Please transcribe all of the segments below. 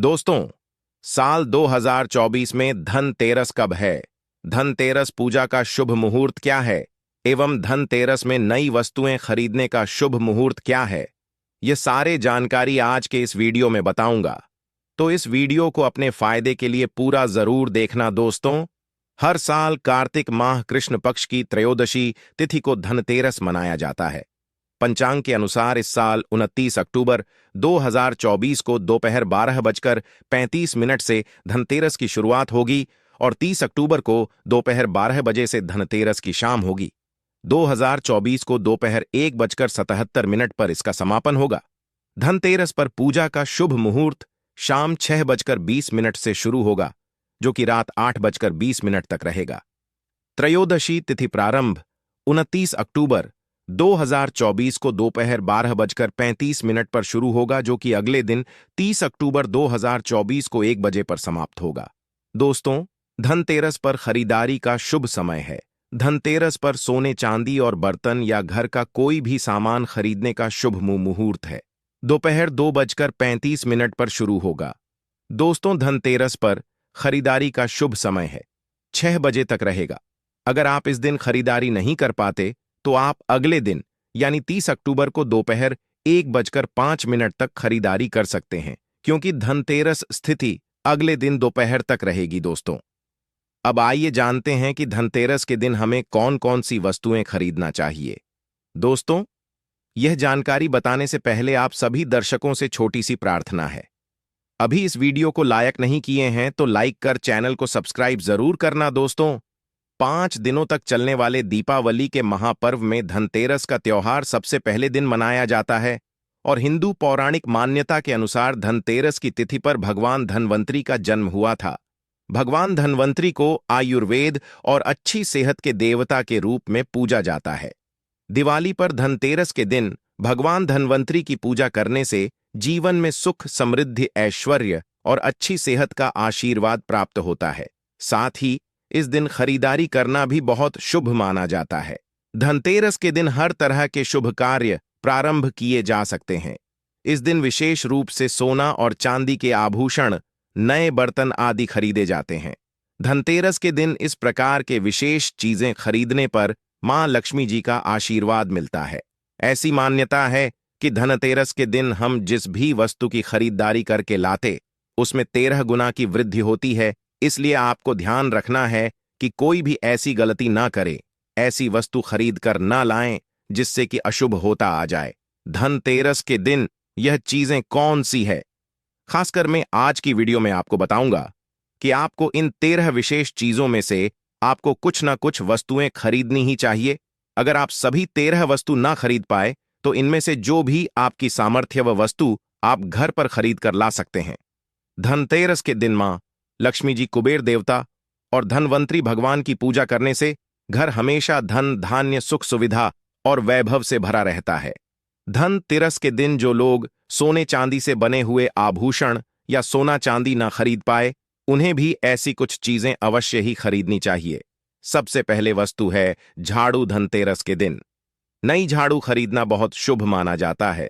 दोस्तों, साल 2024 में धनतेरस कब है? धनतेरस पूजा का शुभ मुहूर्त क्या है एवं धनतेरस में नई वस्तुएं खरीदने का शुभ मुहूर्त क्या है? ये सारे जानकारी आज के इस वीडियो में बताऊंगा। तो इस वीडियो को अपने फायदे के लिए पूरा जरूर देखना दोस्तों। हर साल कार्तिक माह कृष्ण पक्ष की त्रयोदशी तिथि को धनतेरस मनाया जाता है। पंचांग के अनुसार इस साल 29 अक्टूबर 2024 को दोपहर 12:35 से धनतेरस की शुरुआत होगी और 30 अक्टूबर को दोपहर 12 बजे से धनतेरस की शाम होगी। 2024 को दोपहर 1:77 पर इसका समापन होगा। धनतेरस पर पूजा का शुभ मुहूर्त शाम 6:20 से शुरू होगा, जो कि रात 8:20 तक रहेगा। त्रयोदशी तिथि प्रारंभ 29 अक्टूबर 2024 को दोपहर 12:35 पर शुरू होगा, जो कि अगले दिन 30 अक्टूबर 2024 को 1 बजे पर समाप्त होगा। दोस्तों, धनतेरस पर खरीदारी का शुभ समय है। धनतेरस पर सोने चांदी और बर्तन या घर का कोई भी सामान खरीदने का शुभ मुहूर्त है। दोपहर 2:35 पर शुरू होगा। दोस्तों, धनतेरस पर खरीदारी का शुभ समय है 6 बजे तक रहेगा। अगर आप इस दिन खरीदारी नहीं कर पाते तो आप अगले दिन यानी 30 अक्टूबर को दोपहर 1:05 तक खरीदारी कर सकते हैं, क्योंकि धनतेरस स्थिति अगले दिन दोपहर तक रहेगी। दोस्तों, अब आइए जानते हैं कि धनतेरस के दिन हमें कौन कौन सी वस्तुएं खरीदना चाहिए। दोस्तों, यह जानकारी बताने से पहले आप सभी दर्शकों से छोटी सी प्रार्थना है। अभी इस वीडियो को लाइक नहीं किए हैं तो लाइक कर चैनल को सब्सक्राइब जरूर करना। दोस्तों, 5 दिनों तक चलने वाले दीपावली के महापर्व में धनतेरस का त्योहार सबसे पहले दिन मनाया जाता है और हिंदू पौराणिक मान्यता के अनुसार धनतेरस की तिथि पर भगवान धन्वंतरी का जन्म हुआ था। भगवान धन्वंतरी को आयुर्वेद और अच्छी सेहत के देवता के रूप में पूजा जाता है। दिवाली पर धनतेरस के दिन भगवान धन्वंतरी की पूजा करने से जीवन में सुख, समृद्धि, ऐश्वर्य और अच्छी सेहत का आशीर्वाद प्राप्त होता है। साथ ही इस दिन खरीदारी करना भी बहुत शुभ माना जाता है। धनतेरस के दिन हर तरह के शुभ कार्य प्रारंभ किए जा सकते हैं। इस दिन विशेष रूप से सोना और चांदी के आभूषण, नए बर्तन आदि खरीदे जाते हैं। धनतेरस के दिन इस प्रकार के विशेष चीजें खरीदने पर मां लक्ष्मी जी का आशीर्वाद मिलता है। ऐसी मान्यता है कि धनतेरस के दिन हम जिस भी वस्तु की खरीदारी करके लाते, उसमें 13 गुना की वृद्धि होती है। इसलिए आपको ध्यान रखना है कि कोई भी ऐसी गलती ना करे, ऐसी वस्तु खरीद कर ना लाएं जिससे कि अशुभ होता आ जाए। धनतेरस के दिन यह चीजें कौन सी है, खासकर मैं आज की वीडियो में आपको बताऊंगा कि आपको इन 13 विशेष चीजों में से आपको कुछ ना कुछ वस्तुएं खरीदनी ही चाहिए। अगर आप सभी 13 वस्तु ना खरीद पाए तो इनमें से जो भी आपकी सामर्थ्य व वस्तु आप घर पर खरीद कर ला सकते हैं। धनतेरस के दिन मां लक्ष्मी जी, कुबेर देवता और धनवंतरी भगवान की पूजा करने से घर हमेशा धन, धान्य, सुख, सुविधा और वैभव से भरा रहता है। धनतेरस के दिन जो लोग सोने चांदी से बने हुए आभूषण या सोना चांदी ना खरीद पाए, उन्हें भी ऐसी कुछ चीजें अवश्य ही खरीदनी चाहिए। सबसे पहले वस्तु है झाड़ू। धनतेरस के दिन नई झाड़ू खरीदना बहुत शुभ माना जाता है।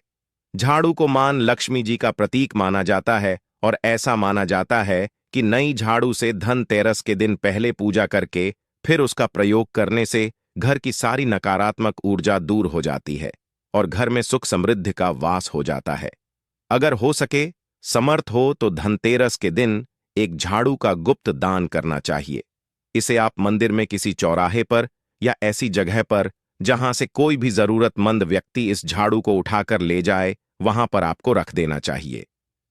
झाड़ू को मां लक्ष्मी जी का प्रतीक माना जाता है और ऐसा माना जाता है कि नई झाड़ू से धनतेरस के दिन पहले पूजा करके फिर उसका प्रयोग करने से घर की सारी नकारात्मक ऊर्जा दूर हो जाती है और घर में सुख समृद्धि का वास हो जाता है। अगर हो सके, समर्थ हो तो धनतेरस के दिन एक झाड़ू का गुप्त दान करना चाहिए। इसे आप मंदिर में किसी चौराहे पर या ऐसी जगह पर जहां से कोई भी जरूरतमंद व्यक्ति इस झाड़ू को उठाकर ले जाए, वहां पर आपको रख देना चाहिए।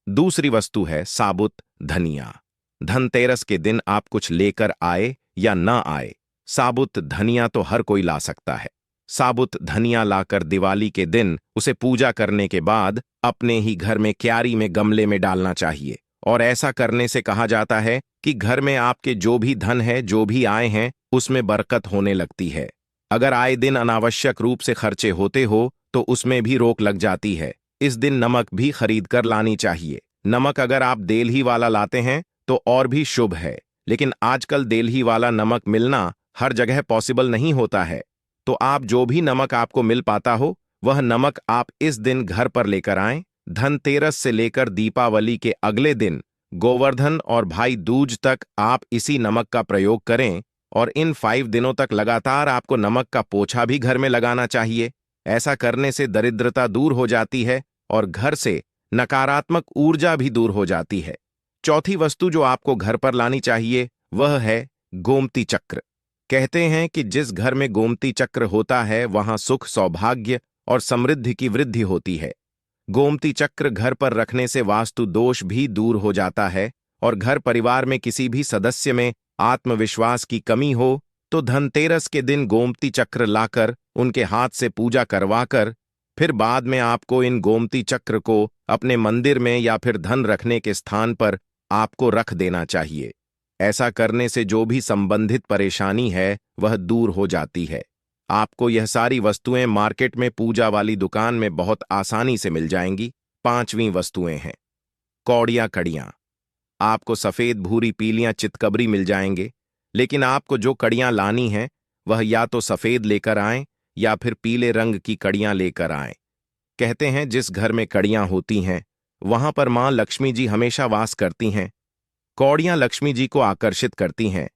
दूसरी वस्तु है साबुत धनिया। धनतेरस के दिन आप कुछ लेकर आए या ना आए, साबुत धनिया तो हर कोई ला सकता है। साबुत धनिया लाकर दिवाली के दिन उसे पूजा करने के बाद अपने ही घर में क्यारी में गमले में डालना चाहिए। और ऐसा करने से कहा जाता है कि घर में आपके जो भी धन है, जो भी आए हैं, उसमें बरकत होने लगती है। अगर आए दिन अनावश्यक रूप से खर्चे होते हो तो उसमें भी रोक लग जाती है। इस दिन नमक भी खरीद कर लानी चाहिए। नमक अगर आप देलही वाला लाते हैं तो और भी शुभ है, लेकिन आजकल देलही वाला नमक मिलना हर जगह पॉसिबल नहीं होता है। तो आप जो भी नमक आपको मिल पाता हो, वह नमक आप इस दिन घर पर लेकर आएं। धनतेरस से लेकर दीपावली के अगले दिन गोवर्धन और भाई दूज तक आप इसी नमक का प्रयोग करें और इन 5 दिनों तक लगातार आपको नमक का पोछा भी घर में लगाना चाहिए। ऐसा करने से दरिद्रता दूर हो जाती है और घर से नकारात्मक ऊर्जा भी दूर हो जाती है। चौथी वस्तु जो आपको घर पर लानी चाहिए वह है गोमती चक्र। कहते हैं कि जिस घर में गोमती चक्र होता है वहां सुख, सौभाग्य और समृद्धि की वृद्धि होती है। गोमती चक्र घर पर रखने से वास्तु दोष भी दूर हो जाता है और घर परिवार में किसी भी सदस्य में आत्मविश्वास की कमी हो तो धनतेरस के दिन गोमती चक्र लाकर उनके हाथ से पूजा करवाकर फिर बाद में आपको इन गोमती चक्र को अपने मंदिर में या फिर धन रखने के स्थान पर आपको रख देना चाहिए। ऐसा करने से जो भी संबंधित परेशानी है वह दूर हो जाती है। आपको यह सारी वस्तुएं मार्केट में पूजा वाली दुकान में बहुत आसानी से मिल जाएंगी। 5वीं वस्तुएं हैं कौड़ियां कड़ियां। आपको सफेद, भूरी, पीलियां चितकबरी मिल जाएंगे, लेकिन आपको जो कड़ियां लानी हैं वह या तो सफेद लेकर आएं या फिर पीले रंग की कड़ियां लेकर आएं। कहते हैं जिस घर में कड़ियां होती हैं वहां पर मां लक्ष्मी जी हमेशा वास करती हैं। कौड़ियां लक्ष्मी जी को आकर्षित करती हैं,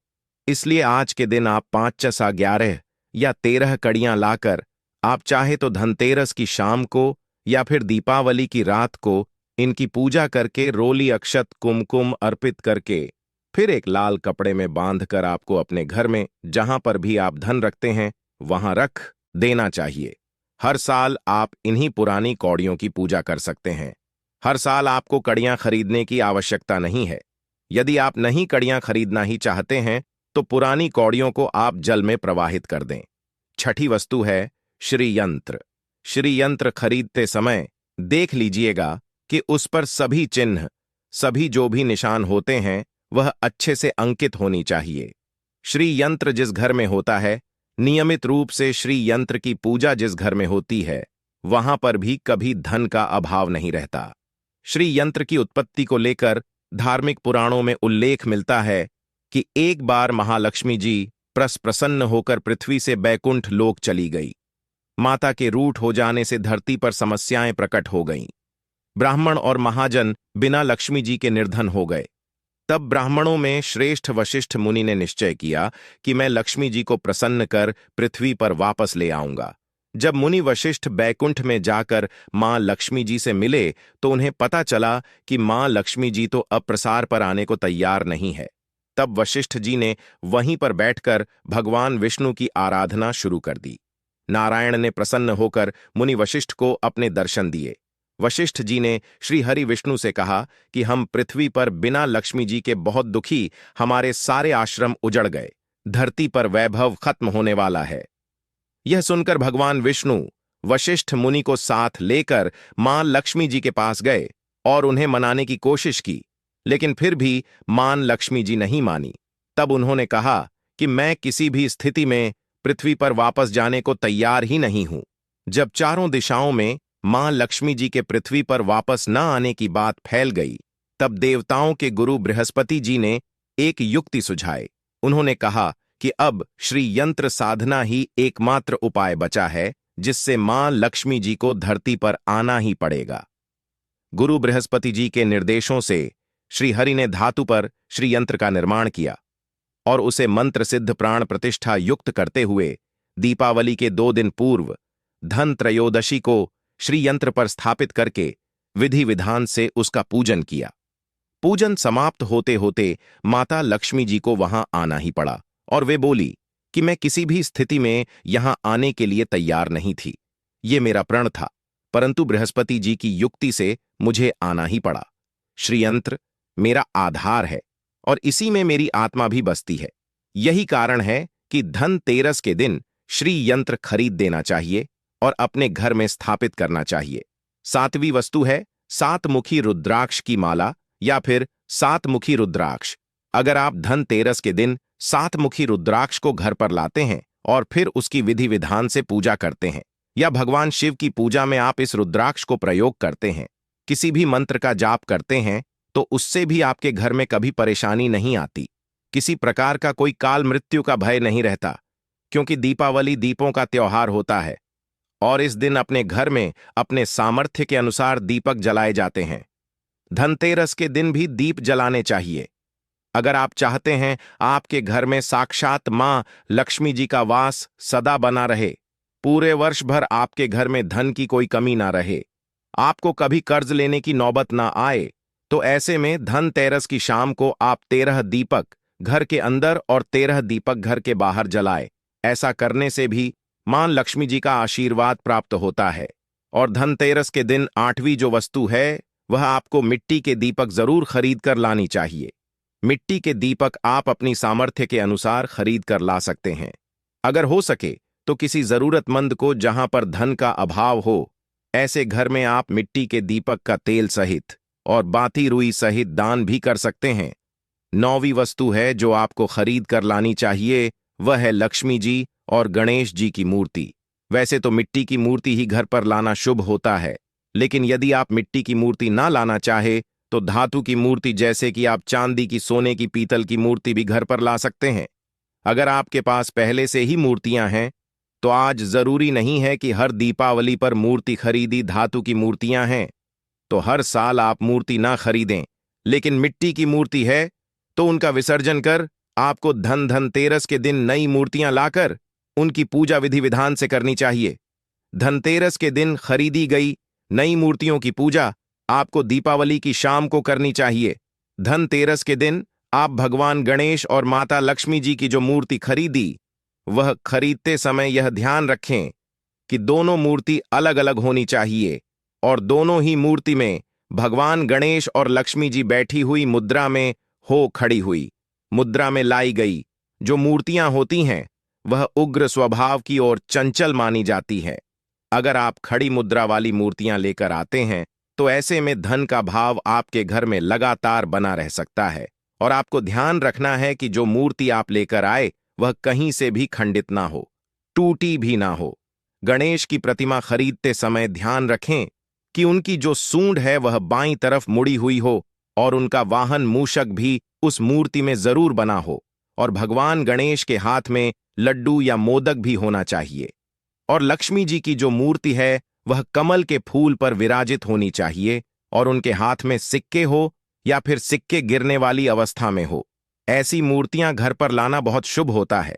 इसलिए आज के दिन आप 5 चसा 11 या 13 कड़ियां लाकर आप चाहे तो धनतेरस की शाम को या फिर दीपावली की रात को इनकी पूजा करके रोली, अक्षत, कुमकुम अर्पित करके फिर एक लाल कपड़े में बांधकर आपको अपने घर में जहां पर भी आप धन रखते हैं वहां रख देना चाहिए। हर साल आप इन्हीं पुरानी कौड़ियों की पूजा कर सकते हैं। हर साल आपको कड़ियां खरीदने की आवश्यकता नहीं है। यदि आप नहीं कड़ियां खरीदना ही चाहते हैं तो पुरानी कौड़ियों को आप जल में प्रवाहित कर दें। छठी वस्तु है श्री यंत्र। श्री यंत्र खरीदते समय देख लीजिएगा कि उस पर सभी चिन्ह, सभी जो भी निशान होते हैं वह अच्छे से अंकित होनी चाहिए। श्री यंत्र जिस घर में होता है, नियमित रूप से श्री यंत्र की पूजा जिस घर में होती है, वहां पर भी कभी धन का अभाव नहीं रहता। श्री यंत्र की उत्पत्ति को लेकर धार्मिक पुराणों में उल्लेख मिलता है कि एक बार महालक्ष्मी जी प्रसन्न होकर पृथ्वी से बैकुंठ लोक चली गई। माता के रूठ हो जाने से धरती पर समस्याएं प्रकट हो गईं। ब्राह्मण और महाजन बिना लक्ष्मी जी के निर्धन हो गए। तब ब्राह्मणों में श्रेष्ठ वशिष्ठ मुनि ने निश्चय किया कि मैं लक्ष्मी जी को प्रसन्न कर पृथ्वी पर वापस ले आऊंगा। जब मुनि वशिष्ठ बैकुंठ में जाकर मां लक्ष्मी जी से मिले तो उन्हें पता चला कि मां लक्ष्मी जी तो अब प्रसार पर आने को तैयार नहीं है। तब वशिष्ठ जी ने वहीं पर बैठकर भगवान विष्णु की आराधना शुरू कर दी। नारायण ने प्रसन्न होकर मुनि वशिष्ठ को अपने दर्शन दिए। वशिष्ठ जी ने श्री हरि विष्णु से कहा कि हम पृथ्वी पर बिना लक्ष्मी जी के बहुत दुखी, हमारे सारे आश्रम उजड़ गए, धरती पर वैभव खत्म होने वाला है। यह सुनकर भगवान विष्णु वशिष्ठ मुनि को साथ लेकर मां लक्ष्मी जी के पास गए और उन्हें मनाने की कोशिश की, लेकिन फिर भी मां लक्ष्मी जी नहीं मानी। तब उन्होंने कहा कि मैं किसी भी स्थिति में पृथ्वी पर वापस जाने को तैयार ही नहीं हूं। जब चारों दिशाओं में मां लक्ष्मी जी के पृथ्वी पर वापस न आने की बात फैल गई, तब देवताओं के गुरु बृहस्पति जी ने एक युक्ति सुझाई। उन्होंने कहा कि अब श्री यंत्र साधना ही एकमात्र उपाय बचा है जिससे मां लक्ष्मी जी को धरती पर आना ही पड़ेगा। गुरु बृहस्पति जी के निर्देशों से श्री हरि ने धातु पर श्री यंत्र का निर्माण किया और उसे मंत्र सिद्ध प्राण प्रतिष्ठा युक्त करते हुए दीपावली के 2 दिन पूर्व धन त्रयोदशी को श्री यंत्र पर स्थापित करके विधि विधान से उसका पूजन किया। पूजन समाप्त होते होते माता लक्ष्मी जी को वहां आना ही पड़ा और वे बोली कि मैं किसी भी स्थिति में यहां आने के लिए तैयार नहीं थी। ये मेरा प्रण था, परंतु बृहस्पति जी की युक्ति से मुझे आना ही पड़ा। श्री यंत्र मेरा आधार है और इसी में मेरी आत्मा भी बसती है। यही कारण है कि धनतेरस के दिन श्री यंत्र खरीद देना चाहिए और अपने घर में स्थापित करना चाहिए। 7वीं वस्तु है 7 मुखी रुद्राक्ष की माला या फिर 7 मुखी रुद्राक्ष। अगर आप धनतेरस के दिन 7 मुखी रुद्राक्ष को घर पर लाते हैं और फिर उसकी विधि विधान से पूजा करते हैं या भगवान शिव की पूजा में आप इस रुद्राक्ष को प्रयोग करते हैं, किसी भी मंत्र का जाप करते हैं, तो उससे भी आपके घर में कभी परेशानी नहीं आती। किसी प्रकार का कोई काल मृत्यु का भय नहीं रहता, क्योंकि दीपावली दीपों का त्योहार होता है और इस दिन अपने घर में अपने सामर्थ्य के अनुसार दीपक जलाए जाते हैं। धनतेरस के दिन भी दीप जलाने चाहिए। अगर आप चाहते हैं आपके घर में साक्षात मां लक्ष्मी जी का वास सदा बना रहे, पूरे वर्ष भर आपके घर में धन की कोई कमी ना रहे, आपको कभी कर्ज लेने की नौबत ना आए, तो ऐसे में धनतेरस की शाम को आप 13 दीपक घर के अंदर और 13 दीपक घर के बाहर जलाए। ऐसा करने से भी मां लक्ष्मी जी का आशीर्वाद प्राप्त होता है। और धनतेरस के दिन 8वीं जो वस्तु है वह आपको मिट्टी के दीपक जरूर खरीद कर लानी चाहिए। मिट्टी के दीपक आप अपनी सामर्थ्य के अनुसार खरीद कर ला सकते हैं। अगर हो सके तो किसी जरूरतमंद को जहां पर धन का अभाव हो, ऐसे घर में आप मिट्टी के दीपक का तेल सहित और बाती रुई सहित दान भी कर सकते हैं। 9वीं वस्तु है जो आपको खरीद कर लानी चाहिए, वह है लक्ष्मी जी और गणेश जी की मूर्ति। वैसे तो मिट्टी की मूर्ति ही घर पर लाना शुभ होता है, लेकिन यदि आप मिट्टी की मूर्ति ना लाना चाहे तो धातु की मूर्ति जैसे कि आप चांदी की, सोने की, पीतल की मूर्ति भी घर पर ला सकते हैं। अगर आपके पास पहले से ही मूर्तियां हैं तो आज जरूरी नहीं है कि हर दीपावली पर मूर्ति खरीदी धातु की मूर्तियां हैं तो हर साल आप मूर्ति ना खरीदें, लेकिन मिट्टी की मूर्ति है तो उनका विसर्जन कर आपको धनतेरस के दिन नई मूर्तियां लाकर उनकी पूजा विधि विधान से करनी चाहिए। धनतेरस के दिन खरीदी गई नई मूर्तियों की पूजा आपको दीपावली की शाम को करनी चाहिए। धनतेरस के दिन आप भगवान गणेश और माता लक्ष्मी जी की जो मूर्ति खरीदी, वह खरीदते समय यह ध्यान रखें कि दोनों मूर्ति अलग अलग होनी चाहिए और दोनों ही मूर्ति में भगवान गणेश और लक्ष्मी जी बैठी हुई मुद्रा में हो, खड़ी हुई मुद्रा में लाई गई जो मूर्तियां होती हैं वह उग्र स्वभाव की और चंचल मानी जाती है। अगर आप खड़ी मुद्रा वाली मूर्तियां लेकर आते हैं तो ऐसे में धन का भाव आपके घर में लगातार बना रह सकता है। और आपको ध्यान रखना है कि जो मूर्ति आप लेकर आए वह कहीं से भी खंडित ना हो, टूटी भी ना हो। गणेश की प्रतिमा खरीदते समय ध्यान रखें कि उनकी जो सूंड है वह बाईं तरफ मुड़ी हुई हो और उनका वाहन मूषक भी उस मूर्ति में जरूर बना हो और भगवान गणेश के हाथ में लड्डू या मोदक भी होना चाहिए। और लक्ष्मी जी की जो मूर्ति है वह कमल के फूल पर विराजित होनी चाहिए और उनके हाथ में सिक्के हो या फिर सिक्के गिरने वाली अवस्था में हो। ऐसी मूर्तियां घर पर लाना बहुत शुभ होता है।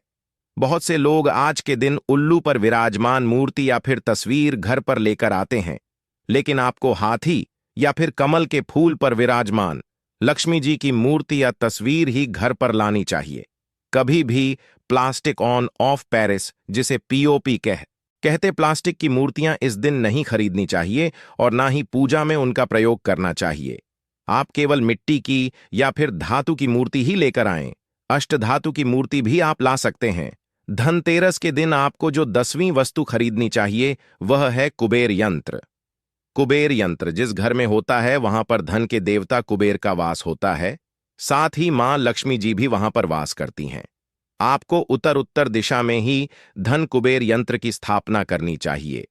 बहुत से लोग आज के दिन उल्लू पर विराजमान मूर्ति या फिर तस्वीर घर पर लेकर आते हैं, लेकिन आपको हाथी या फिर कमल के फूल पर विराजमान लक्ष्मी जी की मूर्ति या तस्वीर ही घर पर लानी चाहिए। कभी भी प्लास्टिक ऑन ऑफ पेरिस, जिसे पीओपी कहते प्लास्टिक की मूर्तियां इस दिन नहीं खरीदनी चाहिए और ना ही पूजा में उनका प्रयोग करना चाहिए। आप केवल मिट्टी की या फिर धातु की मूर्ति ही लेकर आएं। अष्टधातु की मूर्ति भी आप ला सकते हैं। धनतेरस के दिन आपको जो 10वीं वस्तु खरीदनी चाहिए वह है कुबेर यंत्र। कुबेर यंत्र जिस घर में होता है वहां पर धन के देवता कुबेर का वास होता है, साथ ही मां लक्ष्मी जी भी वहां पर वास करती हैं। आपको उत्तर उत्तर दिशा में ही धन कुबेर यंत्र की स्थापना करनी चाहिए।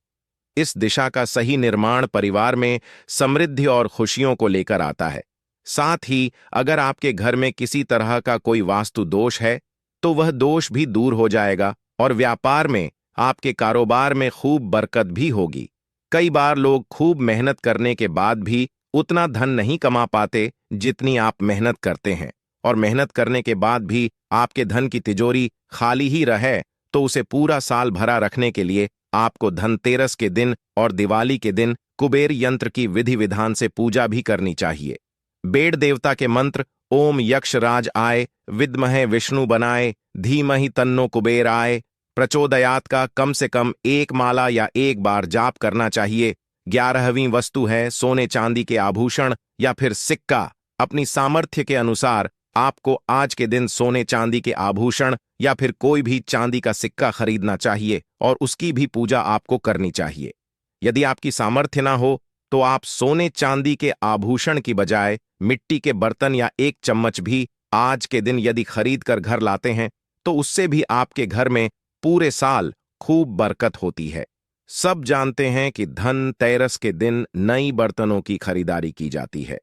इस दिशा का सही निर्माण परिवार में समृद्धि और खुशियों को लेकर आता है। साथ ही अगर आपके घर में किसी तरह का कोई वास्तु दोष है तो वह दोष भी दूर हो जाएगा और व्यापार में, आपके कारोबार में खूब बरकत भी होगी। कई बार लोग खूब मेहनत करने के बाद भी उतना धन नहीं कमा पाते जितनी आप मेहनत करते हैं, और मेहनत करने के बाद भी आपके धन की तिजोरी खाली ही रहे तो उसे पूरा साल भरा रखने के लिए आपको धनतेरस के दिन और दिवाली के दिन कुबेर यंत्र की विधि विधान से पूजा भी करनी चाहिए। बेड़ देवता के मंत्र ओम यक्षराज आय, विद्महे विष्णु बनाए, धीमहि तन्नो कुबेर आय, प्रचोदयात का कम से कम 1 माला या 1 बार जाप करना चाहिए। 11वीं वस्तु है सोने चांदी के आभूषण या फिर सिक्का। अपनी सामर्थ्य के अनुसार आपको आज के दिन सोने चांदी के आभूषण या फिर कोई भी चांदी का सिक्का खरीदना चाहिए और उसकी भी पूजा आपको करनी चाहिए। यदि आपकी सामर्थ्य ना हो तो आप सोने चांदी के आभूषण की बजाय मिट्टी के बर्तन या 1 चम्मच भी आज के दिन यदि खरीद कर घर लाते हैं तो उससे भी आपके घर में पूरे साल खूब बरकत होती है। सब जानते हैं कि धनतेरस के दिन नई बर्तनों की खरीदारी की जाती है,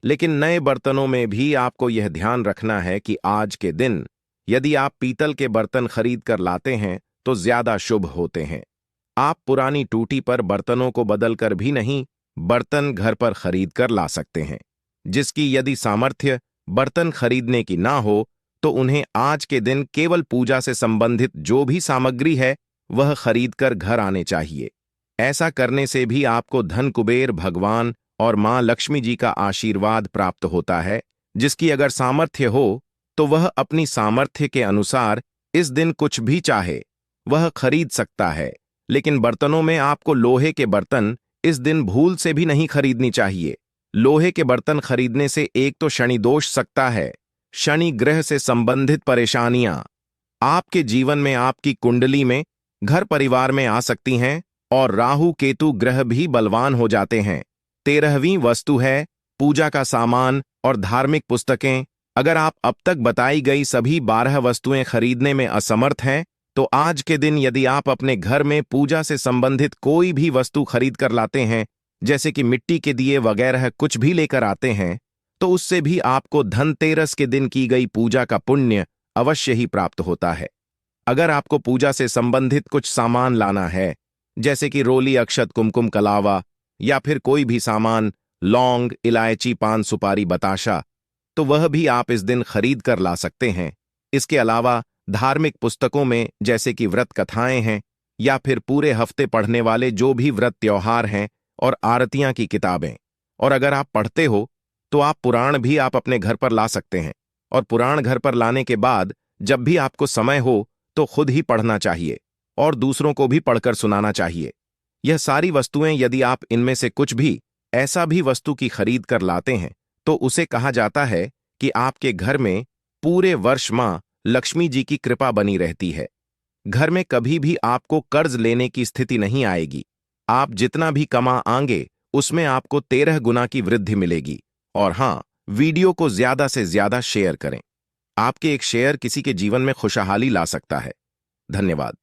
लेकिन नए बर्तनों में भी आपको यह ध्यान रखना है कि आज के दिन यदि आप पीतल के बर्तन खरीद कर लाते हैं तो ज्यादा शुभ होते हैं। आप पुरानी टूटी पर बर्तनों को बदलकर भी नहीं, बर्तन घर पर खरीद कर ला सकते हैं। जिसकी यदि सामर्थ्य बर्तन खरीदने की ना हो तो उन्हें आज के दिन केवल पूजा से संबंधित जो भी सामग्री है वह खरीद कर घर आने चाहिए। ऐसा करने से भी आपको धन कुबेर भगवान और मां लक्ष्मी जी का आशीर्वाद प्राप्त होता है। जिसकी अगर सामर्थ्य हो तो वह अपनी सामर्थ्य के अनुसार इस दिन कुछ भी चाहे वह खरीद सकता है। लेकिन बर्तनों में आपको लोहे के बर्तन इस दिन भूल से भी नहीं खरीदनी चाहिए। लोहे के बर्तन खरीदने से एक तो शनि दोष सकता है, शनि ग्रह से संबंधित परेशानियां आपके जीवन में, आपकी कुंडली में, घर परिवार में आ सकती हैं और राहु केतु ग्रह भी बलवान हो जाते हैं। 13वीं वस्तु है पूजा का सामान और धार्मिक पुस्तकें। अगर आप अब तक बताई गई सभी 12 वस्तुएं खरीदने में असमर्थ हैं तो आज के दिन यदि आप अपने घर में पूजा से संबंधित कोई भी वस्तु खरीद कर लाते हैं, जैसे कि मिट्टी के दिए वगैरह कुछ भी लेकर आते हैं, तो उससे भी आपको धनतेरस के दिन की गई पूजा का पुण्य अवश्य ही प्राप्त होता है। अगर आपको पूजा से संबंधित कुछ सामान लाना है, जैसे कि रोली, अक्षत, कुमकुम, कलावा या फिर कोई भी सामान, लौंग, इलायची, पान सुपारी, बताशा, तो वह भी आप इस दिन खरीद कर ला सकते हैं। इसके अलावा धार्मिक पुस्तकों में जैसे कि व्रत कथाएं हैं या फिर पूरे हफ्ते पढ़ने वाले जो भी व्रत त्योहार हैं और आरतियां की किताबें, और अगर आप पढ़ते हो तो आप पुराण भी आप अपने घर पर ला सकते हैं। और पुराण घर पर लाने के बाद जब भी आपको समय हो तो खुद ही पढ़ना चाहिए और दूसरों को भी पढ़कर सुनाना चाहिए। यह सारी वस्तुएं यदि आप इनमें से कुछ भी ऐसा भी वस्तु की खरीद कर लाते हैं तो उसे कहा जाता है कि आपके घर में पूरे वर्ष मां लक्ष्मी जी की कृपा बनी रहती है। घर में कभी भी आपको कर्ज लेने की स्थिति नहीं आएगी। आप जितना भी कमा आएंगे उसमें आपको 13 गुना की वृद्धि मिलेगी। और हाँ, वीडियो को ज्यादा से ज्यादा शेयर करें। आपके एक शेयर किसी के जीवन में खुशहाली ला सकता है। धन्यवाद।